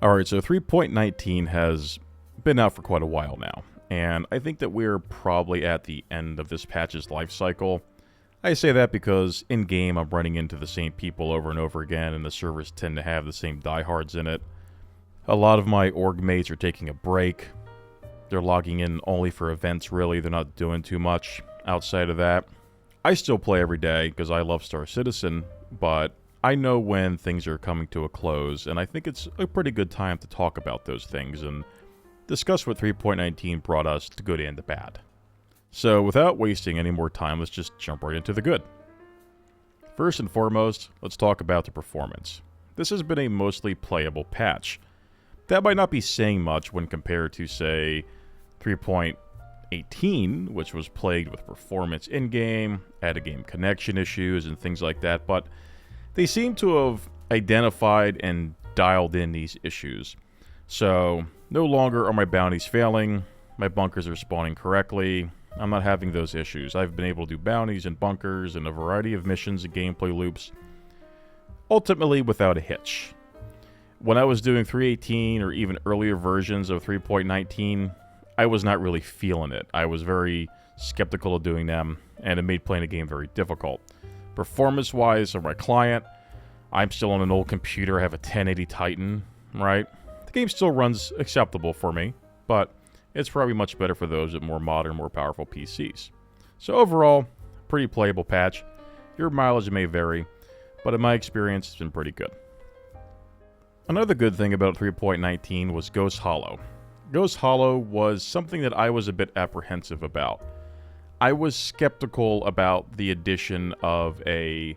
Alright, so 3.19 has been out for quite a while now, and I think that we're probably at the end of this patch's life cycle. I say that because in-game I'm running into the same people over and over again, and the servers tend to have the same diehards in it. A lot of my org mates are taking a break. They're logging in only for events, really. They're not doing too much outside of that. I still play every day because I love Star Citizen, but I know when things are coming to a close, and I think it's a pretty good time to talk about those things and discuss what 3.19 brought us, the good and the bad. So without wasting any more time, let's just jump right into the good. First and foremost, let's talk about the performance. This has been a mostly playable patch. That might not be saying much when compared to, say, 3.18, which was plagued with performance in-game, out-of-game connection issues, and things like that, but they seem to have identified and dialed in these issues. So, no longer are my bounties failing, my bunkers are spawning correctly, I'm not having those issues. I've been able to do bounties and bunkers and a variety of missions and gameplay loops, ultimately without a hitch. When I was doing 3.18 or even earlier versions of 3.19, I was not really feeling it. I was very skeptical of doing them, and it made playing the game very difficult. Performance-wise, on my client, I'm still on an old computer. I have a 1080 Titan, right? The game still runs acceptable for me, but it's probably much better for those with more modern, more powerful PCs. So overall, pretty playable patch. Your mileage may vary, but in my experience, it's been pretty good. Another good thing about 3.19 was Ghost Hallow. Ghost Hallow was something that I was a bit apprehensive about. I was skeptical about the addition of a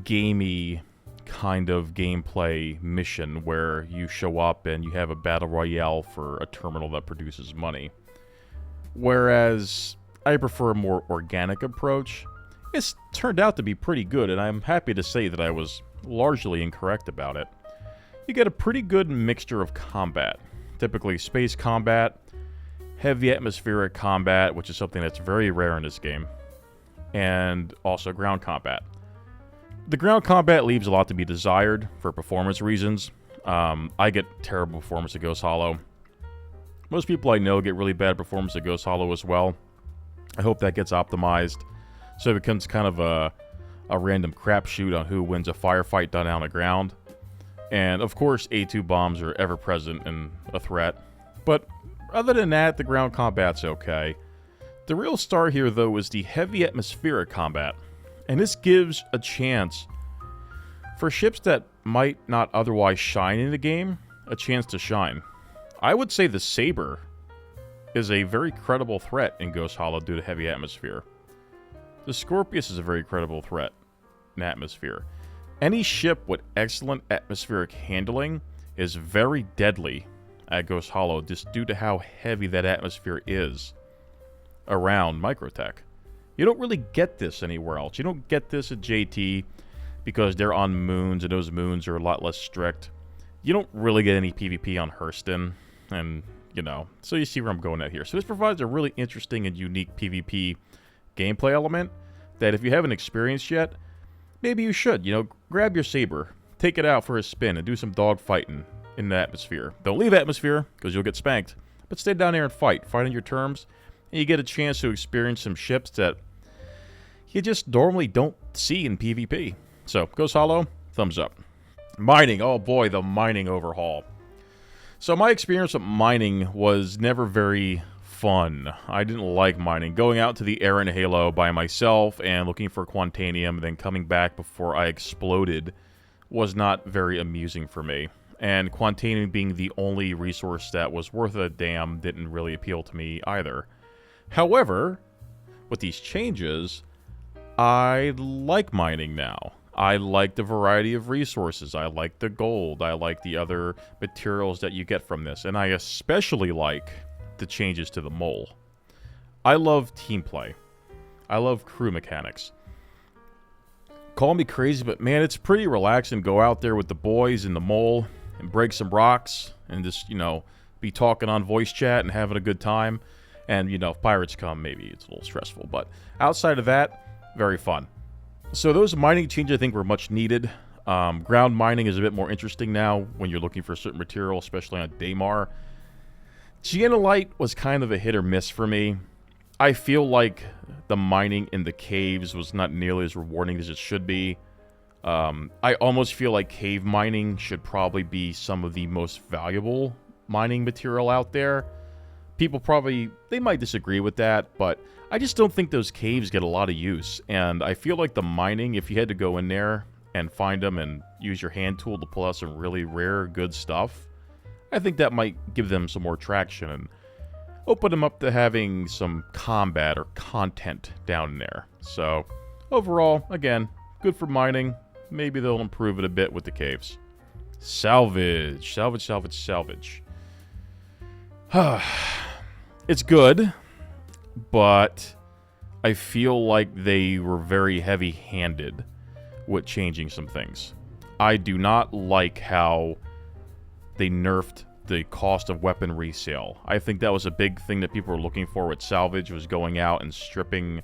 gamey kind of gameplay mission where you show up and you have a battle royale for a terminal that produces money. Whereas I prefer a more organic approach. It's turned out to be pretty good, and I'm happy to say that I was largely incorrect about it. You get a pretty good mixture of combat. Typically space combat, heavy atmospheric combat, which is something that's very rare in this game, and also ground combat. The ground combat leaves a lot to be desired for performance reasons. I get terrible performance at Ghost Hallow. Most people I know get really bad performance at Ghost Hallow as well. I hope that gets optimized, so it becomes kind of a random crapshoot on who wins a firefight done on the ground. And of course, A2 bombs are ever present and a threat. But other than that, the ground combat's okay. The real star here, though, is the heavy atmospheric combat. And this gives a chance for ships that might not otherwise shine in the game, a chance to shine. I would say the Saber is a very credible threat in Ghost Hallow due to heavy atmosphere. The Scorpius is a very credible threat in atmosphere. Any ship with excellent atmospheric handling is very deadly at Ghost Hallow just due to how heavy that atmosphere is around Microtech. You don't really get this anywhere else. You don't get this at JT because they're on moons, and those moons are a lot less strict. You don't really get any PvP on Hurston, and, so you see where I'm going at here. So this provides a really interesting and unique PvP gameplay element that if you haven't experienced yet, maybe you should, grab your Saber, take it out for a spin, and do some dogfighting in the atmosphere. Don't leave atmosphere, because you'll get spanked, but stay down there and fight on your terms, and you get a chance to experience some ships that you just normally don't see in PvP. So, Ghost Hallow, thumbs up. Mining, oh boy, the mining overhaul. So my experience with mining was never very fun. I didn't like mining. Going out to the air in Halo by myself and looking for Quantanium and then coming back before I exploded was not very amusing for me. And Quantanium being the only resource that was worth a damn didn't really appeal to me either. However, with these changes, I like mining now. I like the variety of resources. I like the gold. I like the other materials that you get from this. And I especially like the changes to the mole. I love team play. I love crew mechanics. Call me crazy, but man, it's pretty relaxing. Go out there with the boys in the mole and break some rocks and just, be talking on voice chat and having a good time. And, if pirates come, maybe it's a little stressful. But outside of that, very fun. So those mining changes I think were much needed. Ground mining is a bit more interesting now when you're looking for a certain material, especially on Daymar. Gianolite was kind of a hit or miss for me. I feel like the mining in the caves was not nearly as rewarding as it should be. I almost feel like cave mining should probably be some of the most valuable mining material out there. People they might disagree with that, but I just don't think those caves get a lot of use. And I feel like the mining, if you had to go in there and find them and use your hand tool to pull out some really rare, good stuff, I think that might give them some more traction and open them up to having some combat or content down there. So, overall, again, good for mining. Maybe they'll improve it a bit with the caves. Salvage. Salvage, salvage, salvage. It's good, but I feel like they were very heavy-handed with changing some things. I do not like how they nerfed the cost of weapon resale. I think that was a big thing that people were looking for with Salvage, was going out and stripping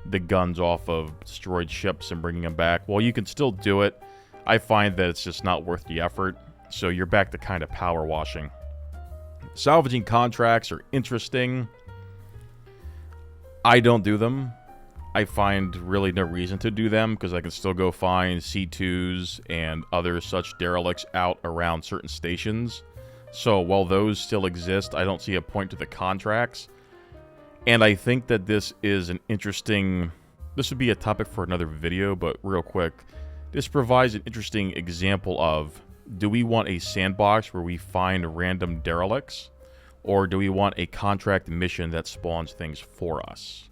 the guns off of destroyed ships and bringing them back. Well, you can still do it. I find that it's just not worth the effort, so you're back to kind of power washing. Salvaging contracts are interesting. I don't do them. I find really no reason to do them because I can still go find C2s and other such derelicts out around certain stations. So while those still exist, I don't see a point to the contracts. And I think that this is an interesting... This would be a topic for another video, but real quick, this provides an interesting example of, do we want a sandbox where we find random derelicts, or do we want a contract mission that spawns things for us?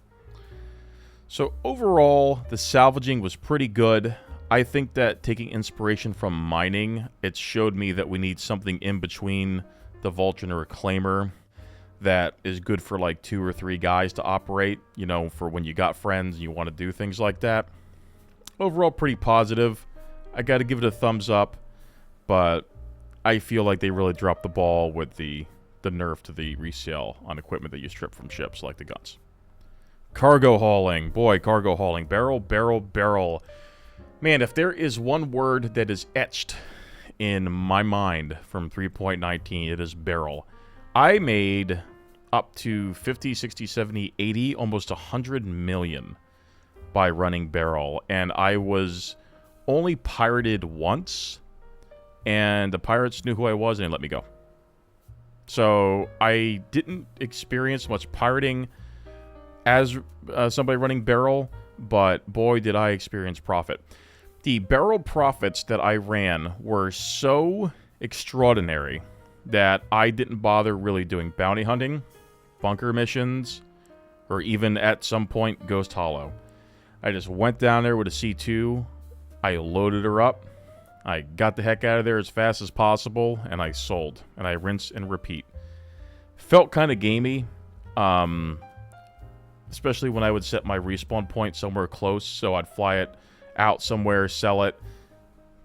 So overall, the salvaging was pretty good. I think that taking inspiration from mining, it showed me that we need something in between the Vulture and the Reclaimer that is good for like 2 or 3 guys to operate, you know, for when you got friends and you want to do things like that. Overall, pretty positive. I got to give it a thumbs up, but I feel like they really dropped the ball with the nerf to the resale on equipment that you strip from ships, like the guns. Cargo hauling. Boy, cargo hauling. Barrel, barrel, barrel. Man, if there is one word that is etched in my mind from 3.19, it is barrel. I made up to 50, 60, 70, 80, almost 100 million by running barrel. And I was only pirated once, and the pirates knew who I was and they let me go. So I didn't experience much pirating as somebody running barrel, but boy did I experience profit. The barrel profits that I ran were so extraordinary that I didn't bother really doing bounty hunting, bunker missions, or even at some point Ghost Hollow. I just went down there with a C2, I loaded her up, I got the heck out of there as fast as possible, and I sold. And I rinse and repeat. Felt kind of gamey, especially when I would set my respawn point somewhere close, so I'd fly it out somewhere, sell it,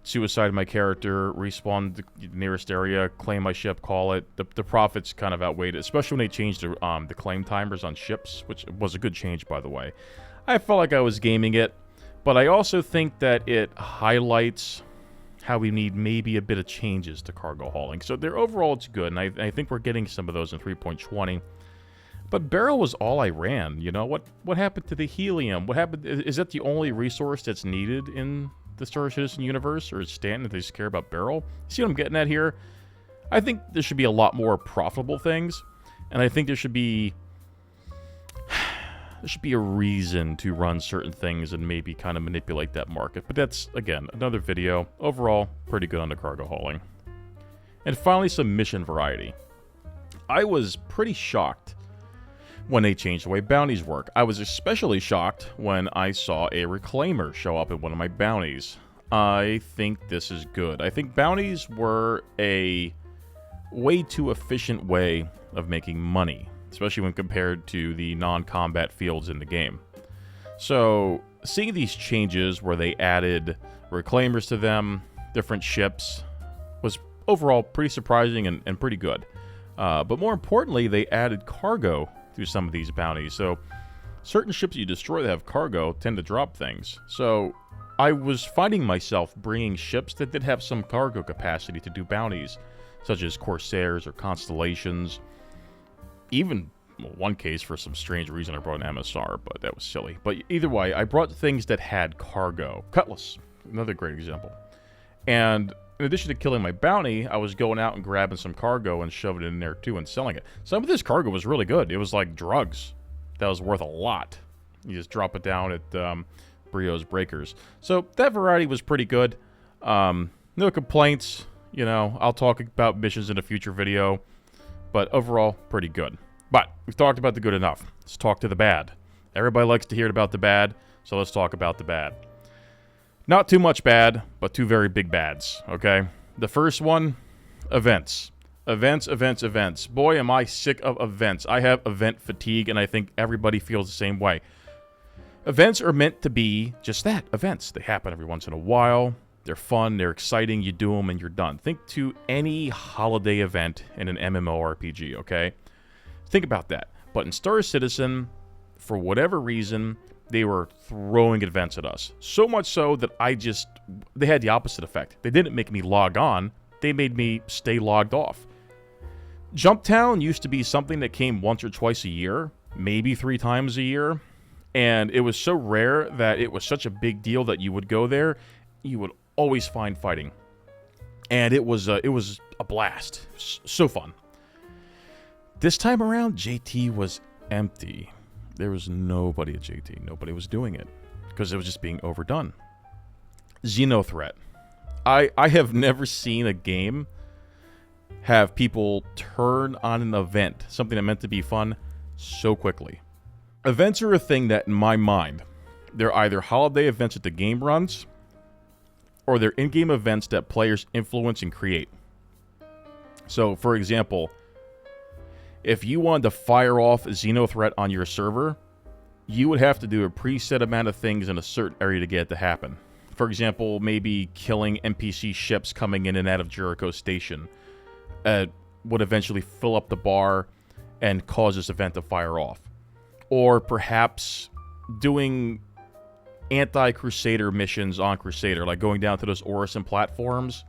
suicide my character, respawn the nearest area, claim my ship, call it. The profits kind of outweighed it, especially when they changed the claim timers on ships, which was a good change, by the way. I felt like I was gaming it, but I also think that it highlights how we need maybe a bit of changes to cargo hauling. So overall, it's good, and I think we're getting some of those in 3.20. But barrel was all I ran, you know? What happened to the helium? What happened? Is that the only resource that's needed in the Star Citizen universe, or is Stanton that they just care about barrel? See what I'm getting at here? I think there should be a lot more profitable things, and I think there should be a reason to run certain things and maybe kind of manipulate that market. But that's, again, another video. Overall, pretty good on the cargo hauling. And finally, some mission variety. I was pretty shocked when they changed the way bounties work. I was especially shocked when I saw a Reclaimer show up in one of my bounties. I think this is good. I think bounties were a way too efficient way of making money, especially when compared to the non-combat fields in the game. So, seeing these changes where they added Reclaimers to them, different ships, was overall pretty surprising and pretty good. But more importantly, they added cargo through some of these bounties. So, certain ships you destroy that have cargo tend to drop things. So, I was finding myself bringing ships that did have some cargo capacity to do bounties, such as Corsairs or Constellations. Even, well, one case, for some strange reason, I brought an MSR, but that was silly. But either way, I brought things that had cargo. Cutlass, another great example. And in addition to killing my bounty, I was going out and grabbing some cargo and shoving it in there too and selling it. Some of this cargo was really good. It was like drugs. That was worth a lot. You just drop it down at Brio's Breakers. So that variety was pretty good. No complaints. You know, I'll talk about missions in a future video. But overall, pretty good. But we've talked about the good enough. Let's talk to the bad. Everybody likes to hear about the bad, so let's talk about the bad. Not too much bad, but two very big bads, okay? The first one, events. Events, events, events. Boy, am I sick of events. I have event fatigue, and I think everybody feels the same way. Events are meant to be just that, events. They happen every once in a while. They're fun, they're exciting, you do them, and you're done. Think to any holiday event in an MMORPG, okay? Think about that. But in Star Citizen, for whatever reason, they were throwing events at us. So much so that they had the opposite effect. They didn't make me log on, they made me stay logged off. Jumptown used to be something that came once or twice a year, maybe 3 times a year, and it was so rare that it was such a big deal that you would go there, you would always find fighting. And it was a blast. So fun. This time around, JT was empty. There was nobody at JT. Nobody was doing it because it was just being overdone. Xenothreat. I have never seen a game have people turn on an event, something that meant to be fun, so quickly. Events are a thing that, in my mind, they're either holiday events that the game runs, or they're in-game events that players influence and create. So, for example, if you wanted to fire off a Xenothreat on your server, you would have to do a preset amount of things in a certain area to get it to happen. For example, maybe killing NPC ships coming in and out of Jericho Station would eventually fill up the bar and cause this event to fire off. Or perhaps doing anti-Crusader missions on Crusader, like going down to those Orison platforms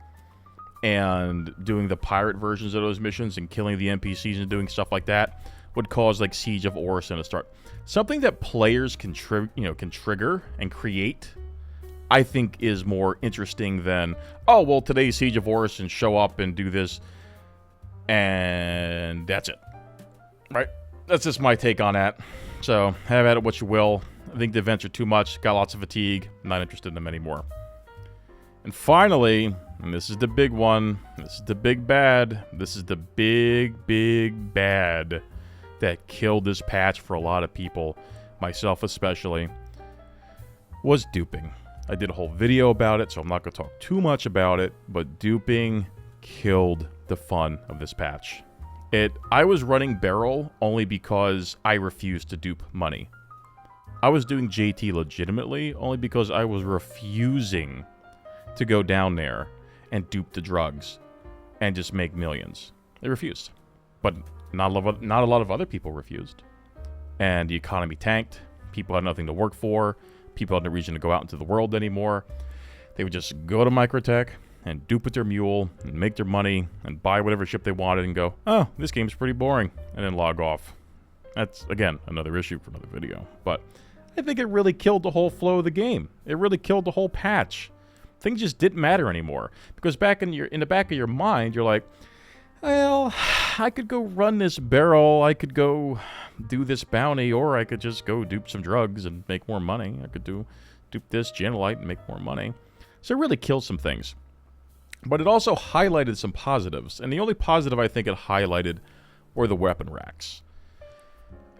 and doing the pirate versions of those missions and killing the NPCs and doing stuff like that would cause like Siege of Orison to start. Something that players can trigger and create, I think, is more interesting than, oh, well, today's Siege of Orison, show up and do this, and that's it. Right? That's just my take on that. So, have at it what you will. I think the events are too much, got lots of fatigue, not interested in them anymore. And finally, and this is the big one, this is the big bad, this is the big, big bad that killed this patch for a lot of people, myself especially, was duping. I did a whole video about it, so I'm not going to talk too much about it, but duping killed the fun of this patch. I was running barrel only because I refused to dupe money. I was doing JT legitimately only because I was refusing to go down there and dupe the drugs and just make millions. They refused. But not a lot of other people refused. And the economy tanked. People had nothing to work for. People had no reason to go out into the world anymore. They would just go to Microtech and dupe with their mule and make their money and buy whatever ship they wanted and go, oh, this game's pretty boring, and then log off. That's, again, another issue for another video. But I think it really killed the whole flow of the game. It really killed the whole patch. Things just didn't matter anymore. Because back in the back of your mind, you're like, well, I could go run this barrel, I could go do this bounty, or I could just go dupe some drugs and make more money. I could dupe this Genelite and make more money. So it really killed some things. But it also highlighted some positives, and the only positive I think it highlighted were the weapon racks.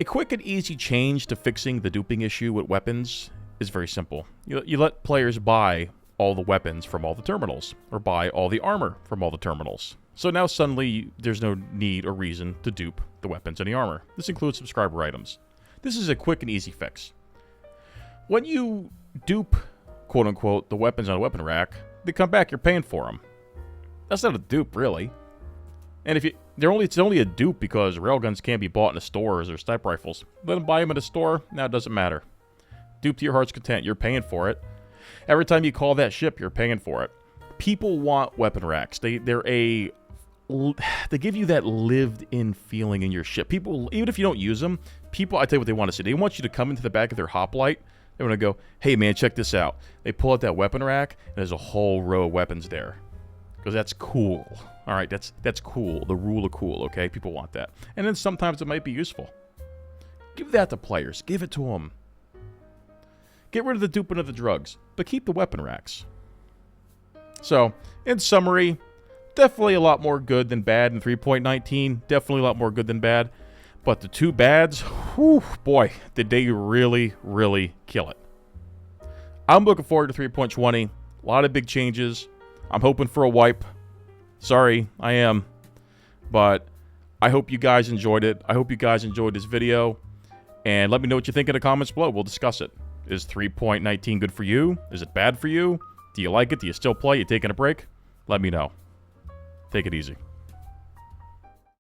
A quick and easy change to fixing the duping issue with weapons is very simple. You let players buy all the weapons from all the terminals, or buy all the armor from all the terminals. So now suddenly there's no need or reason to dupe the weapons and the armor. This includes subscriber items. This is a quick and easy fix. When you dupe, quote-unquote, the weapons on a weapon rack, they come back, you're paying for them. That's not a dupe, really. And it's only a dupe because railguns can't be bought in the stores or sniper rifles. Let them buy them in a store, now it doesn't matter. Dupe to your heart's content, you're paying for it. Every time you call that ship, you're paying for it. People want weapon racks. They give you that lived-in feeling in your ship. People, even if you don't use them, people, I tell you what they want to see. They want you to come into the back of their hoplite. They want to go, hey, man, check this out. They pull out that weapon rack, and there's a whole row of weapons there. Because that's cool. All right, that's cool. The rule of cool, okay? People want that. And then sometimes it might be useful. Give that to players. Give it to them. Get rid of the duping of the drugs, but keep the weapon racks. So, in summary, definitely a lot more good than bad in 3.19. Definitely a lot more good than bad. But the two bads, whew, boy, did they really, really kill it. I'm looking forward to 3.20. A lot of big changes. I'm hoping for a wipe. Sorry, I am. But I hope you guys enjoyed it. I hope you guys enjoyed this video. And let me know what you think in the comments below. We'll discuss it. Is 3.19 good for you? Is it bad for you? Do you like it? Do you still play? You taking a break? Let me know. Take it easy.